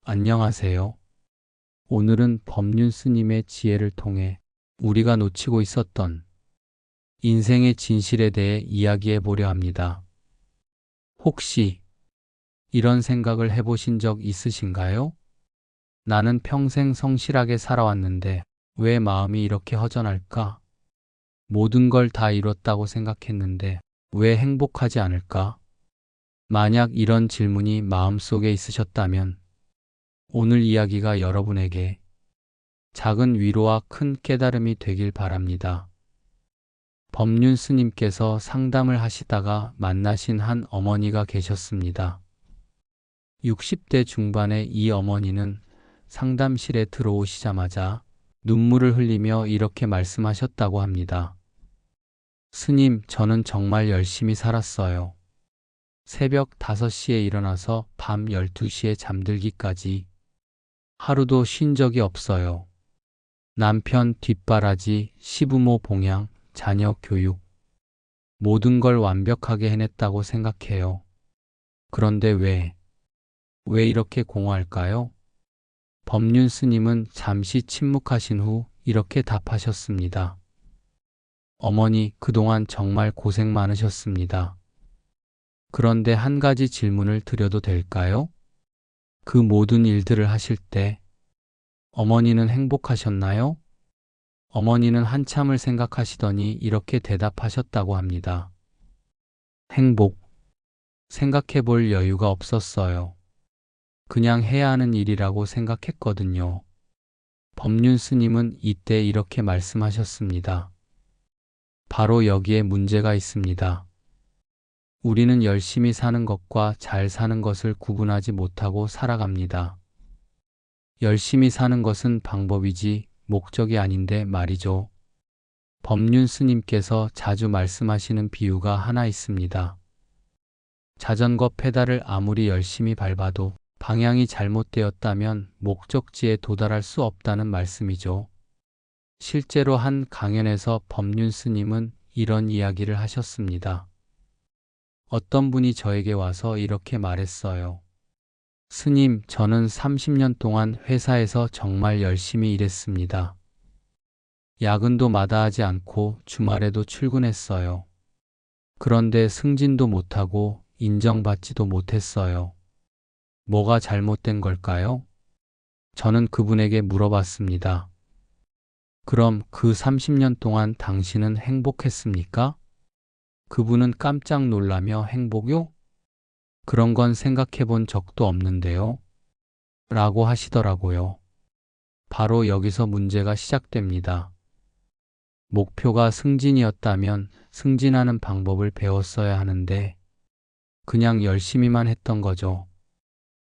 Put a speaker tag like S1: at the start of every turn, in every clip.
S1: 안녕하세요. 오늘은 법륜 스님의 지혜를 통해 우리가 놓치고 있었던 인생의 진실에 대해 이야기해 보려 합니다. 혹시 이런 생각을 해보신 적 있으신가요? 나는 평생 성실하게 살아왔는데 왜 마음이 이렇게 허전할까? 모든 걸 다 이뤘다고 생각했는데 왜 행복하지 않을까? 만약 이런 질문이 마음속에 있으셨다면 오늘 이야기가 여러분에게 작은 위로와 큰 깨달음이 되길 바랍니다. 법륜 스님께서 상담을 하시다가 만나신 한 어머니가 계셨습니다. 60대 중반의 이 어머니는 상담실에 들어오시자마자 눈물을 흘리며 이렇게 말씀하셨다고 합니다. 스님, 저는 정말 열심히 살았어요. 새벽 5시에 일어나서 밤 12시에 잠들기까지 하루도 쉰 적이 없어요. 남편 뒷바라지, 시부모 봉양, 자녀 교육, 모든 걸 완벽하게 해냈다고 생각해요. 그런데 왜 이렇게 공허할까요? 법륜 스님은 잠시 침묵하신 후 이렇게 답하셨습니다. 어머니, 그동안 정말 고생 많으셨습니다. 그런데 한 가지 질문을 드려도 될까요? 그 모든 일들을 하실 때 어머니는 행복하셨나요? 어머니는 한참을 생각하시더니 이렇게 대답하셨다고 합니다. 행복. 생각해 볼 여유가 없었어요. 그냥 해야 하는 일이라고 생각했거든요. 법륜 스님은 이때 이렇게 말씀하셨습니다. 바로 여기에 문제가 있습니다. 우리는 열심히 사는 것과 잘 사는 것을 구분하지 못하고 살아갑니다. 열심히 사는 것은 방법이지 목적이 아닌데 말이죠. 법륜 스님께서 자주 말씀하시는 비유가 하나 있습니다. 자전거 페달을 아무리 열심히 밟아도 방향이 잘못되었다면 목적지에 도달할 수 없다는 말씀이죠. 실제로 한 강연에서 법륜 스님은 이런 이야기를 하셨습니다. 어떤 분이 저에게 와서 이렇게 말했어요. 스님, 저는 30년 동안 회사에서 정말 열심히 일했습니다. 야근도 마다하지 않고 주말에도 출근했어요. 그런데 승진도 못하고 인정받지도 못했어요. 뭐가 잘못된 걸까요? 저는 그분에게 물어봤습니다. 그럼 그 30년 동안 당신은 행복했습니까? 그분은 깜짝 놀라며 행복요? 그런 건 생각해 본 적도 없는데요. 라고 하시더라고요. 바로 여기서 문제가 시작됩니다. 목표가 승진이었다면 승진하는 방법을 배웠어야 하는데 그냥 열심히만 했던 거죠.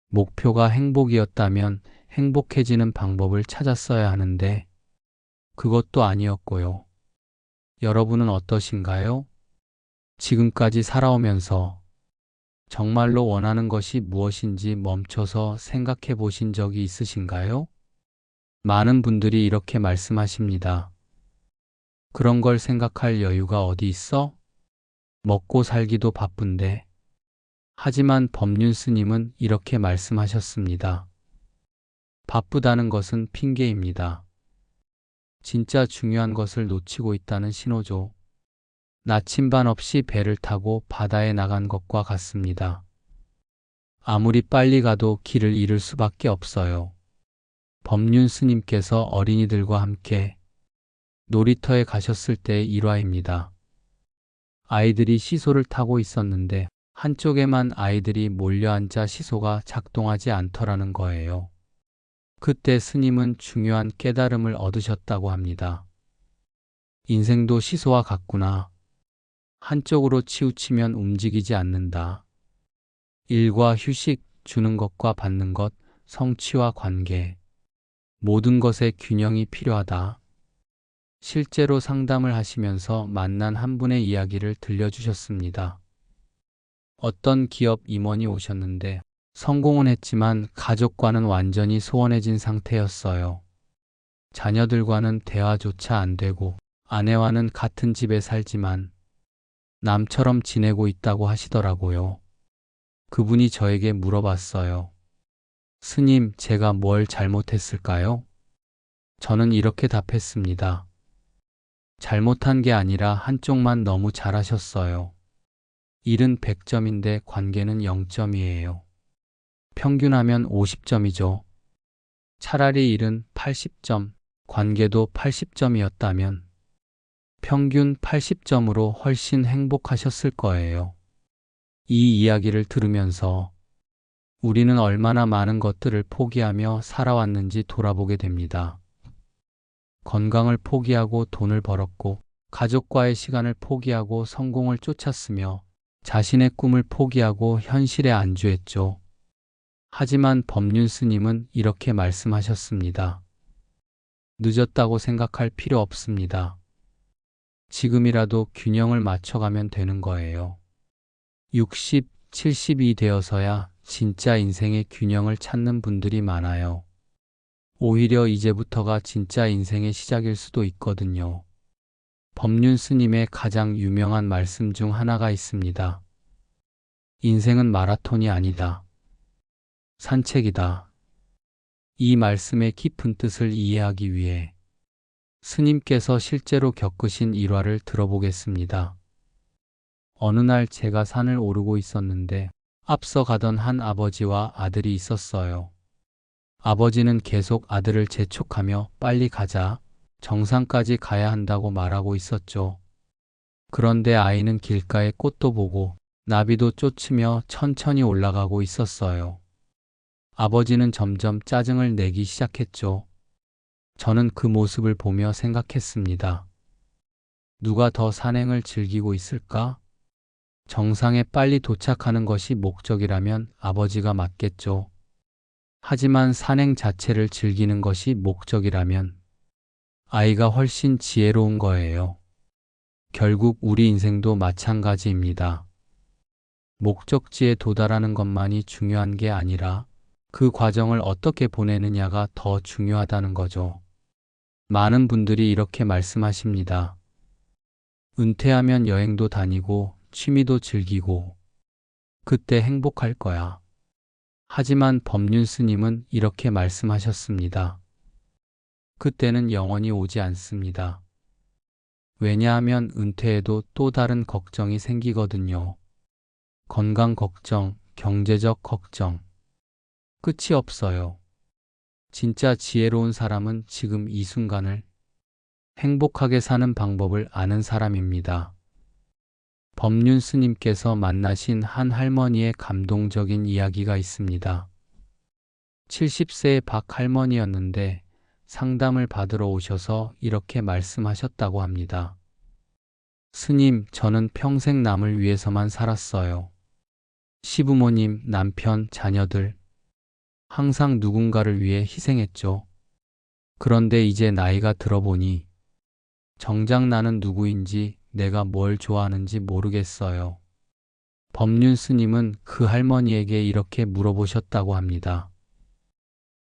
S1: 목표가 행복이었다면 행복해지는 방법을 찾았어야 하는데 그것도 아니었고요. 여러분은 어떠신가요? 지금까지 살아오면서 정말로 원하는 것이 무엇인지 멈춰서 생각해 보신 적이 있으신가요? 많은 분들이 이렇게 말씀하십니다. 그런 걸 생각할 여유가 어디 있어? 먹고 살기도 바쁜데. 하지만 법륜 스님은 이렇게 말씀하셨습니다. 바쁘다는 것은 핑계입니다. 진짜 중요한 것을 놓치고 있다는 신호죠. 나침반 없이 배를 타고 바다에 나간 것과 같습니다. 아무리 빨리 가도 길을 잃을 수밖에 없어요. 법륜 스님께서 어린이들과 함께 놀이터에 가셨을 때의 일화입니다. 아이들이 시소를 타고 있었는데 한쪽에만 아이들이 몰려앉아 시소가 작동하지 않더라는 거예요. 그때 스님은 중요한 깨달음을 얻으셨다고 합니다. 인생도 시소와 같구나. 한쪽으로 치우치면 움직이지 않는다. 일과 휴식, 주는 것과 받는 것, 성취와 관계, 모든 것에 균형이 필요하다. 실제로 상담을 하시면서 만난 한 분의 이야기를 들려주셨습니다. 어떤 기업 임원이 오셨는데 성공은 했지만 가족과는 완전히 소원해진 상태였어요. 자녀들과는 대화조차 안 되고 아내와는 같은 집에 살지만 남처럼 지내고 있다고 하시더라고요. 그분이 저에게 물어봤어요. 스님, 제가 뭘 잘못했을까요? 저는 이렇게 답했습니다. 잘못한 게 아니라 한쪽만 너무 잘하셨어요. 일은 100점인데 관계는 0점이에요. 평균하면 50점이죠. 차라리 일은 80점, 관계도 80점이었다면 평균 80점으로 훨씬 행복하셨을 거예요. 이 이야기를 들으면서 우리는 얼마나 많은 것들을 포기하며 살아왔는지 돌아보게 됩니다. 건강을 포기하고 돈을 벌었고, 가족과의 시간을 포기하고 성공을 쫓았으며, 자신의 꿈을 포기하고 현실에 안주했죠. 하지만 법륜 스님은 이렇게 말씀하셨습니다. 늦었다고 생각할 필요 없습니다. 지금이라도 균형을 맞춰가면 되는 거예요. 60, 70이 되어서야 진짜 인생의 균형을 찾는 분들이 많아요. 오히려 이제부터가 진짜 인생의 시작일 수도 있거든요. 법륜 스님의 가장 유명한 말씀 중 하나가 있습니다. 인생은 마라톤이 아니다. 산책이다. 이 말씀의 깊은 뜻을 이해하기 위해 스님께서 실제로 겪으신 일화를 들어보겠습니다. 어느 날 제가 산을 오르고 있었는데 앞서 가던 한 아버지와 아들이 있었어요. 아버지는 계속 아들을 재촉하며 빨리 가자, 정상까지 가야 한다고 말하고 있었죠. 그런데 아이는 길가에 꽃도 보고 나비도 쫓으며 천천히 올라가고 있었어요. 아버지는 점점 짜증을 내기 시작했죠. 저는 그 모습을 보며 생각했습니다. 누가 더 산행을 즐기고 있을까? 정상에 빨리 도착하는 것이 목적이라면 아버지가 맞겠죠. 하지만 산행 자체를 즐기는 것이 목적이라면 아이가 훨씬 지혜로운 거예요. 결국 우리 인생도 마찬가지입니다. 목적지에 도달하는 것만이 중요한 게 아니라 그 과정을 어떻게 보내느냐가 더 중요하다는 거죠. 많은 분들이 이렇게 말씀하십니다. 은퇴하면 여행도 다니고 취미도 즐기고 그때 행복할 거야. 하지만 법륜 스님은 이렇게 말씀하셨습니다. 그때는 영원히 오지 않습니다. 왜냐하면 은퇴해도 또 다른 걱정이 생기거든요. 건강 걱정, 경제적 걱정. 끝이 없어요. 진짜 지혜로운 사람은 지금 이 순간을 행복하게 사는 방법을 아는 사람입니다. 법륜 스님께서 만나신 한 할머니의 감동적인 이야기가 있습니다. 70세의 박 할머니였는데 상담을 받으러 오셔서 이렇게 말씀하셨다고 합니다. 스님, 저는 평생 남을 위해서만 살았어요. 시부모님, 남편, 자녀들. 항상 누군가를 위해 희생했죠. 그런데 이제 나이가 들어보니 정작 나는 누구인지 내가 뭘 좋아하는지 모르겠어요. 법륜 스님은 그 할머니에게 이렇게 물어보셨다고 합니다.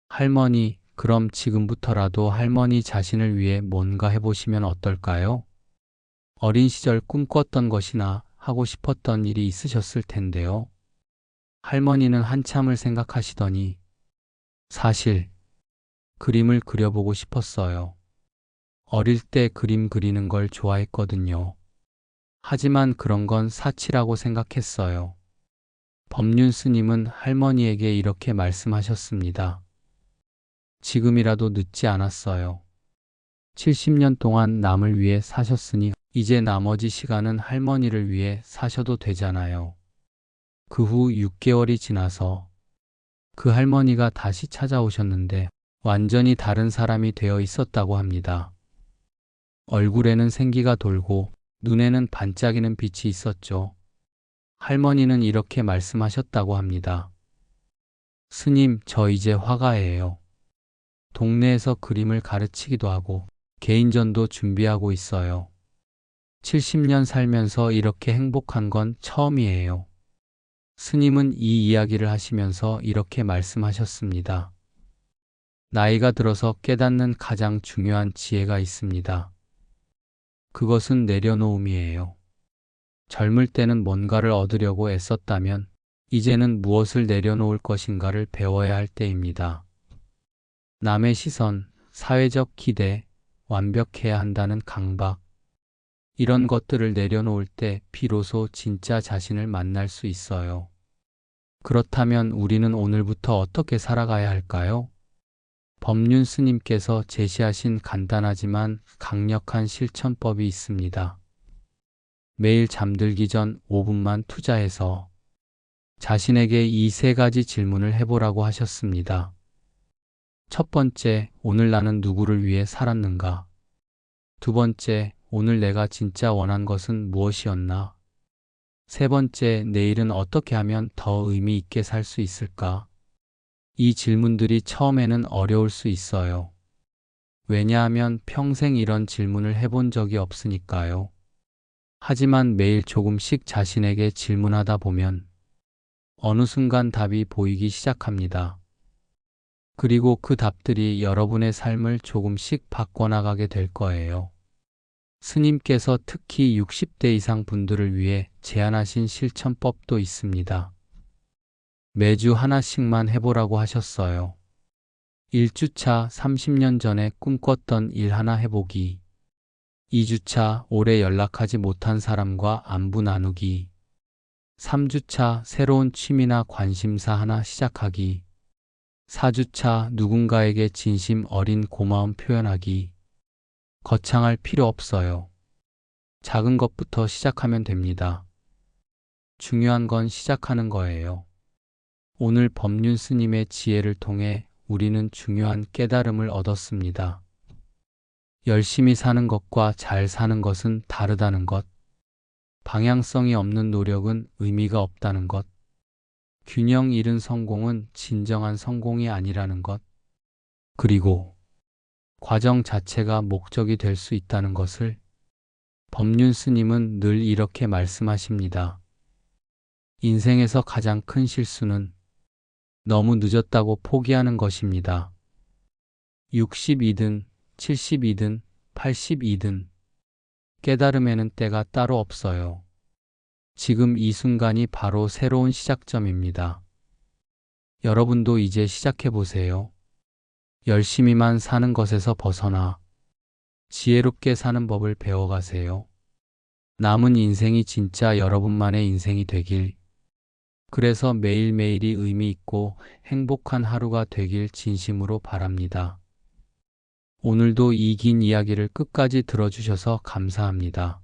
S1: 할머니, 그럼 지금부터라도 할머니 자신을 위해 뭔가 해보시면 어떨까요? 어린 시절 꿈꿨던 것이나 하고 싶었던 일이 있으셨을 텐데요. 할머니는 한참을 생각하시더니 사실 그림을 그려보고 싶었어요. 어릴 때 그림 그리는 걸 좋아했거든요. 하지만 그런 건 사치라고 생각했어요. 법륜 스님은 할머니에게 이렇게 말씀하셨습니다. 지금이라도 늦지 않았어요. 70년 동안 남을 위해 사셨으니 이제 나머지 시간은 할머니를 위해 사셔도 되잖아요. 그 후 6개월이 지나서 그 할머니가 다시 찾아오셨는데 완전히 다른 사람이 되어 있었다고 합니다. 얼굴에는 생기가 돌고 눈에는 반짝이는 빛이 있었죠. 할머니는 이렇게 말씀하셨다고 합니다. 스님, 저 이제 화가예요. 동네에서 그림을 가르치기도 하고 개인전도 준비하고 있어요. 70년 살면서 이렇게 행복한 건 처음이에요. 스님은 이 이야기를 하시면서 이렇게 말씀하셨습니다. 나이가 들어서 깨닫는 가장 중요한 지혜가 있습니다. 그것은 내려놓음이에요. 젊을 때는 뭔가를 얻으려고 애썼다면 이제는 무엇을 내려놓을 것인가를 배워야 할 때입니다. 남의 시선, 사회적 기대, 완벽해야 한다는 강박, 이런 것들을 내려놓을 때 비로소 진짜 자신을 만날 수 있어요. 그렇다면 우리는 오늘부터 어떻게 살아가야 할까요? 법륜 스님께서 제시하신 간단하지만 강력한 실천법이 있습니다. 매일 잠들기 전 5분만 투자해서 자신에게 이 세 가지 질문을 해보라고 하셨습니다. 첫 번째, 오늘 나는 누구를 위해 살았는가? 두 번째, 오늘 내가 진짜 원한 것은 무엇이었나? 세 번째, 내일은 어떻게 하면 더 의미 있게 살 수 있을까? 이 질문들이 처음에는 어려울 수 있어요. 왜냐하면 평생 이런 질문을 해본 적이 없으니까요. 하지만 매일 조금씩 자신에게 질문하다 보면 어느 순간 답이 보이기 시작합니다. 그리고 그 답들이 여러분의 삶을 조금씩 바꿔나가게 될 거예요. 스님께서 특히 60대 이상 분들을 위해 제안하신 실천법도 있습니다. 매주 하나씩만 해보라고 하셨어요. 1주차 30년 전에 꿈꿨던 일 하나 해보기. 2주차 오래 연락하지 못한 사람과 안부 나누기. 3주차 새로운 취미나 관심사 하나 시작하기. 4주차 누군가에게 진심 어린 고마움 표현하기. 거창할 필요 없어요. 작은 것부터 시작하면 됩니다. 중요한 건 시작하는 거예요. 오늘 법륜 스님의 지혜를 통해 우리는 중요한 깨달음을 얻었습니다. 열심히 사는 것과 잘 사는 것은 다르다는 것. 방향성이 없는 노력은 의미가 없다는 것. 균형 잃은 성공은 진정한 성공이 아니라는 것. 그리고 과정 자체가 목적이 될 수 있다는 것을 법륜 스님은 늘 이렇게 말씀하십니다. 인생에서 가장 큰 실수는 너무 늦었다고 포기하는 것입니다. 62든, 72든, 82든 깨달음에는 때가 따로 없어요. 지금 이 순간이 바로 새로운 시작점입니다. 여러분도 이제 시작해보세요. 열심히만 사는 것에서 벗어나 지혜롭게 사는 법을 배워가세요. 남은 인생이 진짜 여러분만의 인생이 되길, 그래서 매일매일이 의미 있고 행복한 하루가 되길 진심으로 바랍니다. 오늘도 이 긴 이야기를 끝까지 들어주셔서 감사합니다.